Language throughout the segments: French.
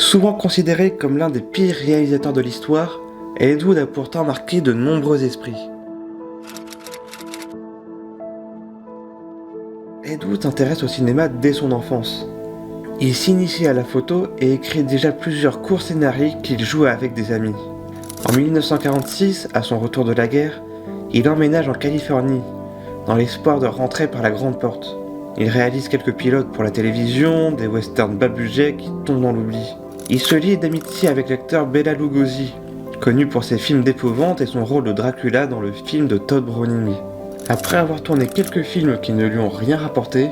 Souvent considéré comme l'un des pires réalisateurs de l'histoire, Ed Wood a pourtant marqué de nombreux esprits. Ed Wood s'intéresse au cinéma dès son enfance. Il s'initie à la photo et écrit déjà plusieurs courts scénarios qu'il joue avec des amis. En 1946, à son retour de la guerre, il emménage en Californie, dans l'espoir de rentrer par la grande porte. Il réalise quelques pilotes pour la télévision, des westerns bas budget qui tombent dans l'oubli. Il se lie d'amitié avec l'acteur Bela Lugosi, connu pour ses films d'épouvante et son rôle de Dracula dans le film de Todd Browning. Après avoir tourné quelques films qui ne lui ont rien rapporté,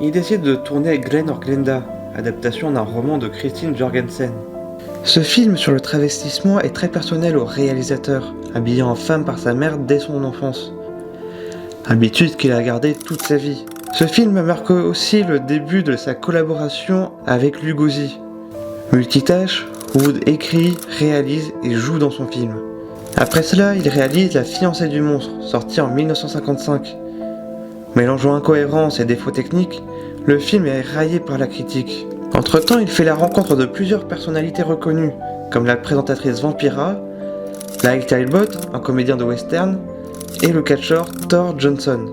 il décide de tourner Glen or Glenda, adaptation d'un roman de Christine Jorgensen. Ce film sur le travestissement est très personnel au réalisateur, habillé en femme par sa mère dès son enfance. Habitude qu'il a gardée toute sa vie. Ce film marque aussi le début de sa collaboration avec Lugosi. Multitâche, Wood écrit, réalise et joue dans son film. Après cela, il réalise La fiancée du monstre, sorti en 1955. Mélangeant incohérences et défauts techniques, le film est raillé par la critique. Entre-temps, il fait la rencontre de plusieurs personnalités reconnues, comme la présentatrice Vampira, Mike Talbot, un comédien de western, et le catcheur Thor Johnson.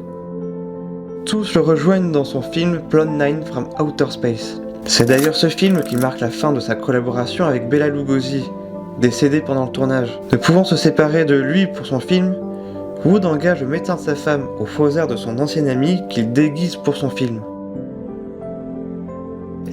Tous le rejoignent dans son film Plan 9 from Outer Space. C'est d'ailleurs ce film qui marque la fin de sa collaboration avec Bela Lugosi, décédé pendant le tournage. Ne pouvant se séparer de lui pour son film, Wood engage le médecin de sa femme au faux air de son ancien ami qu'il déguise pour son film.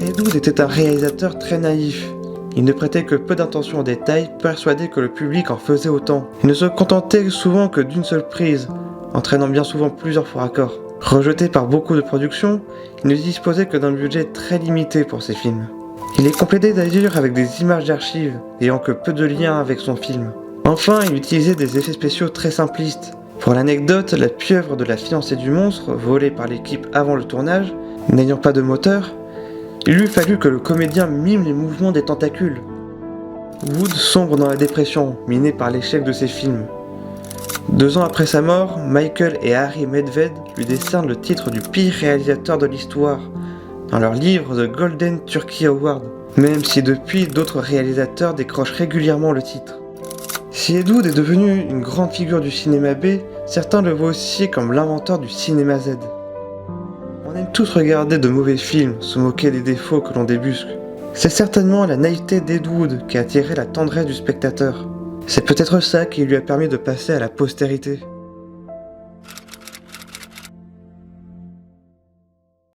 Ed Wood était un réalisateur très naïf. Il ne prêtait que peu d'attention aux détails, persuadé que le public en faisait autant. Il ne se contentait souvent que d'une seule prise, entraînant bien souvent plusieurs faux raccords. Rejeté par beaucoup de productions, il ne disposait que d'un budget très limité pour ses films. Il est complété d'ailleurs avec des images d'archives, ayant que peu de lien avec son film. Enfin, il utilisait des effets spéciaux très simplistes. Pour l'anecdote, la pieuvre de La fiancée du monstre, volée par l'équipe avant le tournage, n'ayant pas de moteur, il lui fallut que le comédien mime les mouvements des tentacules. Wood sombre dans la dépression, miné par l'échec de ses films. 2 ans après sa mort, Michael et Harry Medved lui décernent le titre du pire réalisateur de l'histoire, dans leur livre The Golden Turkey Award, même si depuis d'autres réalisateurs décrochent régulièrement le titre. Si Ed Wood est devenu une grande figure du cinéma B, certains le voient aussi comme l'inventeur du cinéma Z. On aime tous regarder de mauvais films, se moquer des défauts que l'on débusque. C'est certainement la naïveté d'Ed Wood qui a attiré la tendresse du spectateur. C'est peut-être ça qui lui a permis de passer à la postérité.